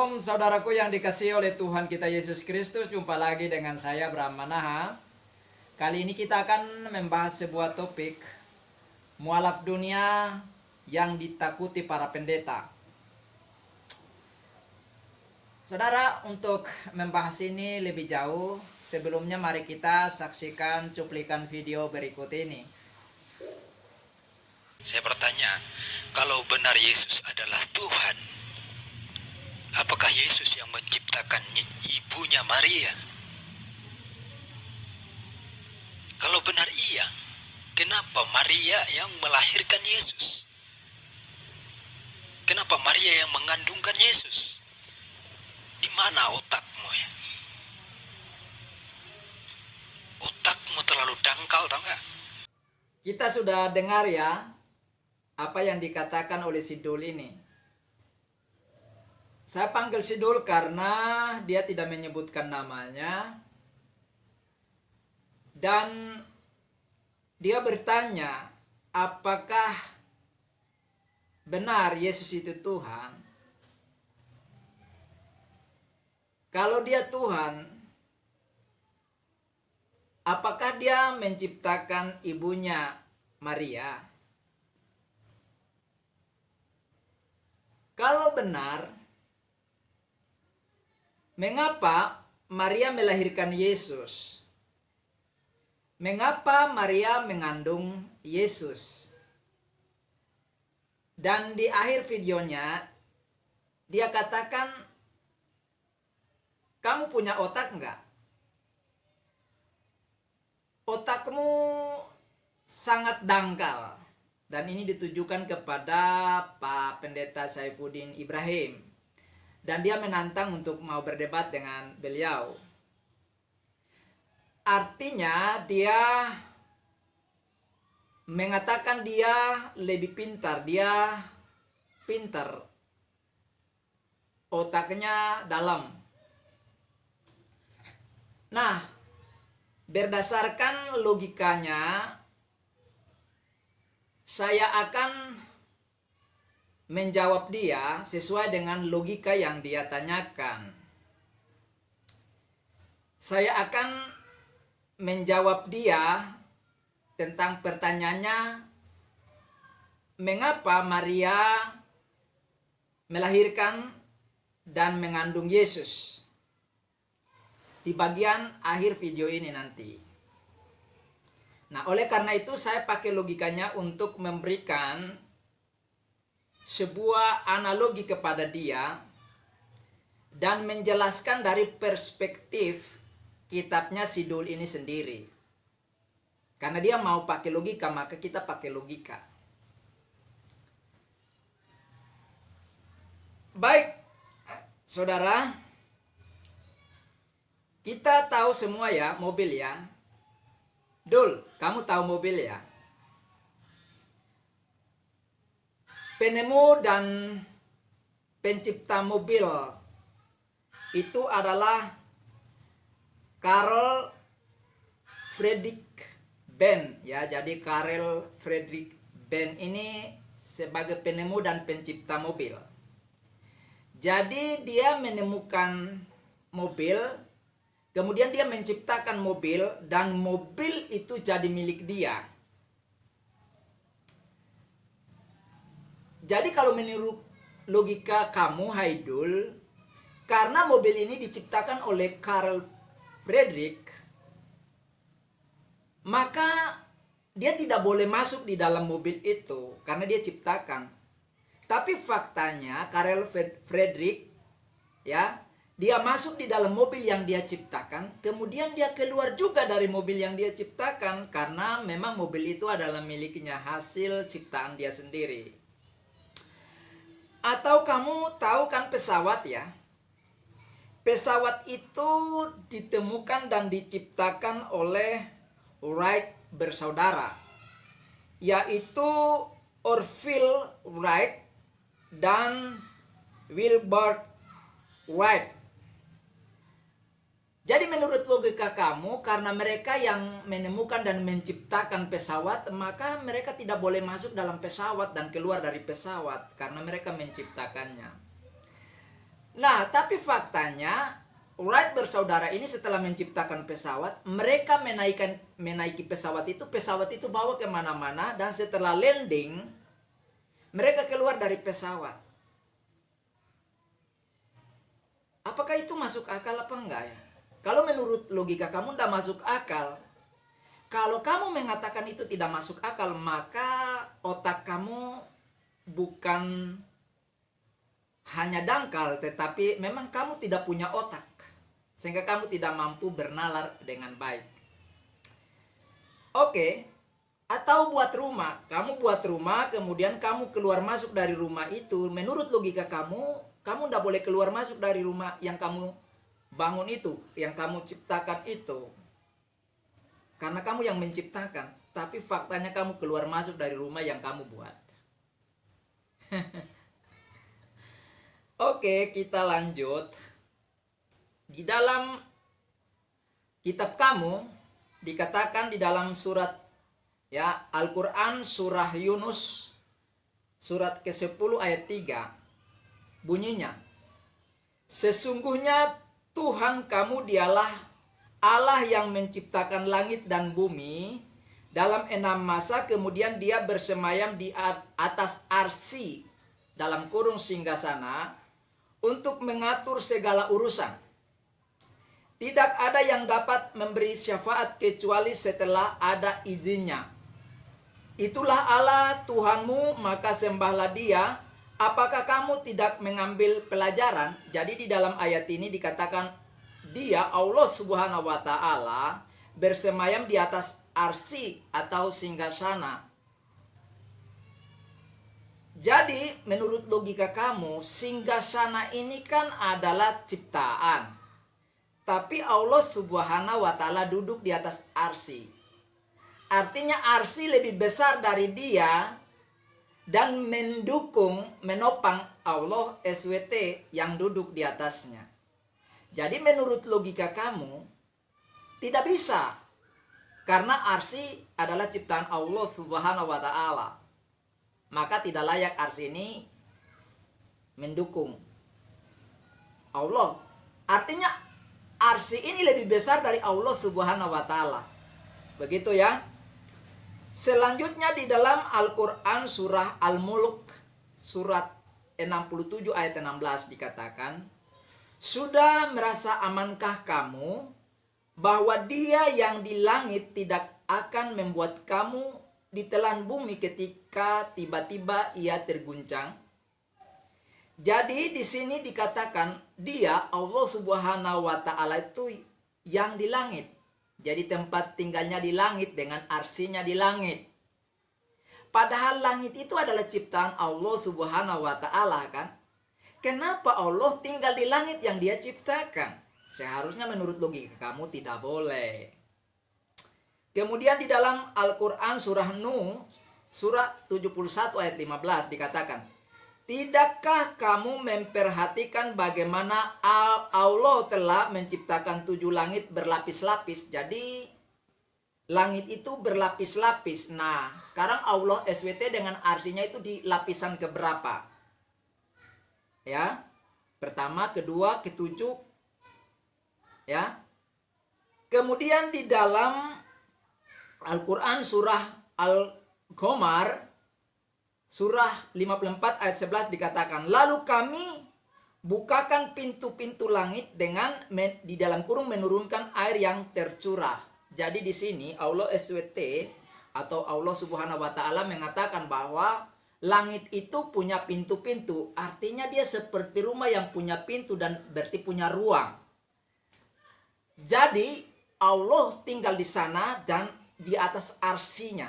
Shalom saudaraku yang dikasihi oleh Tuhan kita Yesus Kristus. Jumpa lagi dengan saya Bram Manaha. Kali ini kita akan membahas sebuah topik, mualaf dunia yang ditakuti para pendeta. Saudara, untuk membahas ini lebih jauh, sebelumnya mari kita saksikan cuplikan video berikut ini. Saya bertanya, kalau benar Yesus adalah Tuhan, apakah Yesus yang menciptakan ibunya Maria? Kalau benar iya, kenapa Maria yang melahirkan Yesus? Kenapa Maria yang mengandungkan Yesus? Di mana otakmu ya? Otakmu terlalu dangkal, tau gak? Kita sudah dengar ya apa yang dikatakan oleh Sidul ini. Saya panggil Sidul karena dia tidak menyebutkan namanya. Dan dia bertanya, apakah benar Yesus itu Tuhan? Kalau dia Tuhan, apakah dia menciptakan ibunya Maria? Kalau benar, mengapa Maria melahirkan Yesus? Mengapa Maria mengandung Yesus? Dan di akhir videonya, dia katakan, kamu punya otak enggak? Otakmu sangat dangkal. Dan ini ditujukan kepada Pak Pendeta Saifuddin Ibrahim. Dan dia menantang untuk mau berdebat dengan beliau. Artinya dia mengatakan dia lebih pintar. Dia pintar. Otaknya dalam. Nah, berdasarkan logikanya, saya akan menjawab dia sesuai dengan logika yang dia tanyakan. Saya akan menjawab dia tentang pertanyaannya, mengapa Maria melahirkan dan mengandung Yesus? Di bagian akhir video ini nanti. Nah, oleh karena itu saya pakai logikanya untuk memberikan sebuah analogi kepada dia dan menjelaskan dari perspektif kitabnya Sidul ini sendiri. Karena dia mau pakai logika, maka kita pakai logika. Baik, saudara, kita tahu semua ya mobil ya. Dul, kamu tahu mobil ya? Penemu dan pencipta mobil itu adalah Carl Friedrich Benz ya. Jadi Carl Friedrich Benz ini sebagai penemu dan pencipta mobil. Jadi dia menemukan mobil, kemudian dia menciptakan mobil dan mobil itu jadi milik dia. Jadi kalau menurut logika kamu Haidul, karena mobil ini diciptakan oleh Carl Friedrich, maka dia tidak boleh masuk di dalam mobil itu karena dia ciptakan. Tapi faktanya Carl Friedrich ya, dia masuk di dalam mobil yang dia ciptakan, kemudian dia keluar juga dari mobil yang dia ciptakan karena memang mobil itu adalah miliknya, hasil ciptaan dia sendiri. Atau kamu tahu kan pesawat ya? Pesawat itu ditemukan dan diciptakan oleh Wright bersaudara, yaitu Orville Wright dan Wilbur Wright. Jadi menurut logika kamu, karena mereka yang menemukan dan menciptakan pesawat, maka mereka tidak boleh masuk dalam pesawat dan keluar dari pesawat karena mereka menciptakannya. Nah, tapi faktanya Wright bersaudara ini setelah menciptakan pesawat, mereka menaiki pesawat itu bawa kemana-mana, dan setelah landing, mereka keluar dari pesawat. Apakah itu masuk akal apa enggak ya? Kalau menurut logika kamu tidak masuk akal. Kalau kamu mengatakan itu tidak masuk akal, maka otak kamu bukan hanya dangkal, tetapi memang kamu tidak punya otak. Sehingga kamu tidak mampu bernalar dengan baik. Oke, atau buat rumah. Kamu buat rumah, kemudian kamu keluar masuk dari rumah itu. Menurut logika kamu tidak boleh keluar masuk dari rumah yang kamu bangun itu, yang kamu ciptakan itu. Karena kamu yang menciptakan. Tapi faktanya kamu keluar masuk dari rumah yang kamu buat. Oke, kita lanjut. Di dalam kitab kamu dikatakan di dalam surat ya Al-Qur'an surah Yunus surat ke-10 ayat 3 bunyinya, sesungguhnya Tuhan kamu dialah Allah yang menciptakan langit dan bumi dalam 6 masa, kemudian dia bersemayam di atas arsy dalam kurung singgasana untuk mengatur segala urusan. Tidak ada yang dapat memberi syafaat kecuali setelah ada izinnya. Itulah Allah Tuhanmu, maka sembahlah Dia. Apakah kamu tidak mengambil pelajaran? Jadi di dalam ayat ini dikatakan Dia, Allah Subhanahu wa Ta'ala, bersemayam di atas arsy atau singgasana. Jadi menurut logika kamu, singgasana ini kan adalah ciptaan. Tapi Allah Subhanahu wa Ta'ala duduk di atas arsy. Artinya arsy lebih besar dari Dia dan menopang Allah SWT yang duduk di atasnya. Jadi menurut logika kamu tidak bisa, karena arsy adalah ciptaan Allah Subhanahu wa Ta'ala. Maka tidak layak arsy ini mendukung Allah. Artinya arsy ini lebih besar dari Allah Subhanahu wa Ta'ala. Begitu ya. Selanjutnya di dalam Al-Qur'an surah Al-Mulk surat 67 ayat 16 dikatakan, sudah merasa amankah kamu bahwa Dia yang di langit tidak akan membuat kamu ditelan bumi ketika tiba-tiba ia terguncang? Jadi di sini dikatakan Dia, Allah Subhanahu wa Ta'ala itu yang di langit. Jadi tempat tinggalnya di langit dengan arsinya di langit. Padahal langit itu adalah ciptaan Allah Subhanahu wa Ta'ala kan? Kenapa Allah tinggal di langit yang Dia ciptakan? Seharusnya menurut logika kamu tidak boleh. Kemudian di dalam Al-Qur'an surah Nuh surah 71 ayat 15 dikatakan, tidakkah kamu memperhatikan bagaimana Allah telah menciptakan 7 langit berlapis-lapis? Jadi langit itu berlapis-lapis. Nah, sekarang Allah SWT dengan arsinya itu di lapisan keberapa? Ya. Pertama, kedua, ketujuh. Ya. Kemudian di dalam Al-Qur'an surah Al-Qamar surah 54 ayat 11 dikatakan, lalu kami bukakan pintu-pintu langit dengan di dalam kurung menurunkan air yang tercurah. Jadi di sini Allah SWT atau Allah Subhanahu wa Ta'ala mengatakan bahwa langit itu punya pintu-pintu. Artinya dia seperti rumah yang punya pintu dan berarti punya ruang. Jadi Allah tinggal di sana dan di atas arsinya.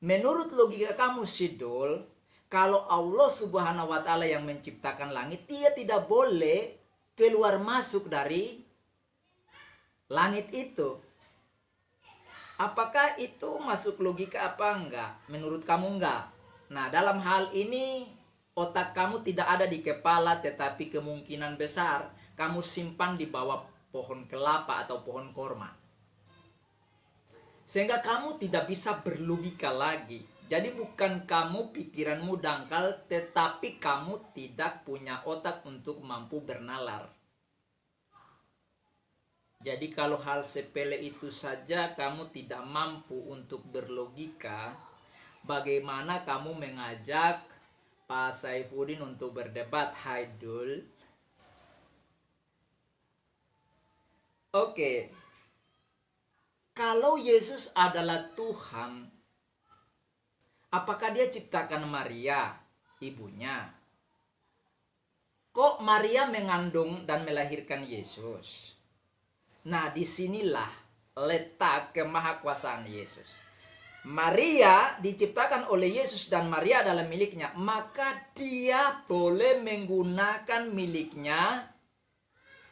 Menurut logika kamu Sidul, kalau Allah Subhanahu wa Ta'ala yang menciptakan langit, Dia tidak boleh keluar masuk dari langit itu. Apakah itu masuk logika apa enggak? Menurut kamu enggak? Nah, dalam hal ini otak kamu tidak ada di kepala, tetapi kemungkinan besar kamu simpan di bawah pohon kelapa atau pohon korma. Sehingga kamu tidak bisa berlogika lagi. Jadi bukan kamu pikiranmu dangkal, tetapi kamu tidak punya otak untuk mampu bernalar. Jadi kalau hal sepele itu saja kamu tidak mampu untuk berlogika, bagaimana kamu mengajak Pak Saifuddin untuk berdebat, Haidul? Oke. Kalau Yesus adalah Tuhan, apakah dia ciptakan Maria, ibunya? Kok Maria mengandung dan melahirkan Yesus? Nah, disinilah letak kemahakuasaan Yesus. Maria diciptakan oleh Yesus dan Maria adalah miliknya. Maka dia boleh menggunakan miliknya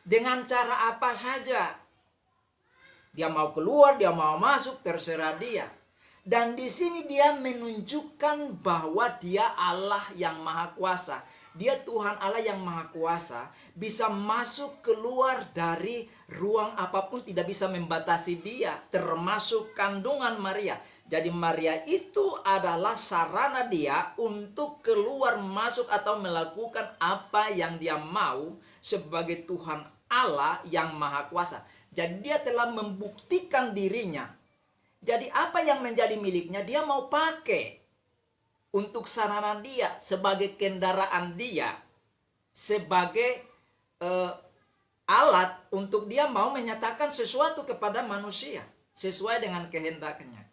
dengan cara apa saja. Dia mau keluar, dia mau masuk, terserah dia. Dan di sini dia menunjukkan bahwa dia Allah yang maha kuasa. Dia Tuhan Allah yang maha kuasa, bisa masuk keluar dari ruang apapun, tidak bisa membatasi dia, termasuk kandungan Maria. Jadi Maria itu adalah sarana dia untuk keluar masuk atau melakukan apa yang dia mau sebagai Tuhan Allah yang maha kuasa. Jadi dia telah membuktikan dirinya. Jadi apa yang menjadi miliknya dia mau pakai untuk sarana dia, sebagai kendaraan dia, sebagai alat untuk dia mau menyatakan sesuatu kepada manusia sesuai dengan kehendaknya.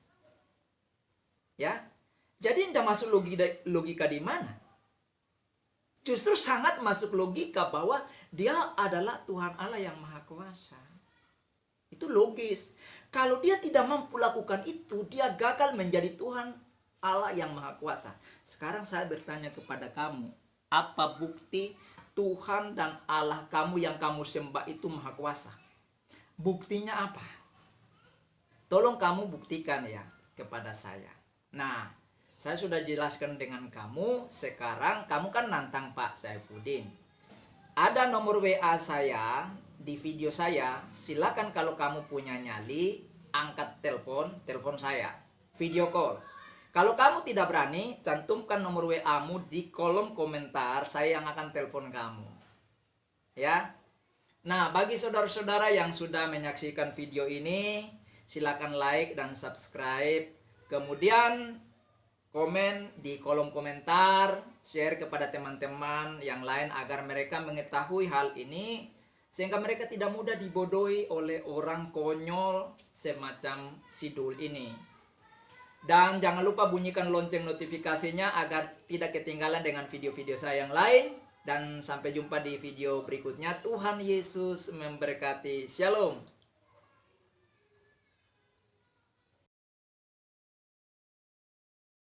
Ya, jadi tidak masuk logika di mana. Justru sangat masuk logika bahwa dia adalah Tuhan Allah yang maha kuasa. Itu logis. Kalau dia tidak mampu lakukan itu, dia gagal menjadi Tuhan Allah yang maha kuasa. Sekarang saya bertanya kepada kamu, apa bukti Tuhan dan Allah kamu yang kamu sembah itu maha kuasa? Buktinya apa? Tolong kamu buktikan ya kepada saya. Nah, saya sudah jelaskan dengan kamu. Sekarang kamu kan nantang Pak Saifuddin. Ada nomor WA saya di video saya. Silakan kalau kamu punya nyali, angkat telepon saya, video call. Kalau kamu tidak berani, cantumkan nomor WA-mu di kolom komentar, saya yang akan telepon kamu. Ya. Nah, bagi saudara-saudara yang sudah menyaksikan video ini, silakan like dan subscribe. Kemudian komen di kolom komentar, share kepada teman-teman yang lain agar mereka mengetahui hal ini, sehingga mereka tidak mudah dibodohi oleh orang konyol semacam Sidul ini. Dan jangan lupa bunyikan lonceng notifikasinya agar tidak ketinggalan dengan video-video saya yang lain. Dan sampai jumpa di video berikutnya. Tuhan Yesus memberkati. Shalom.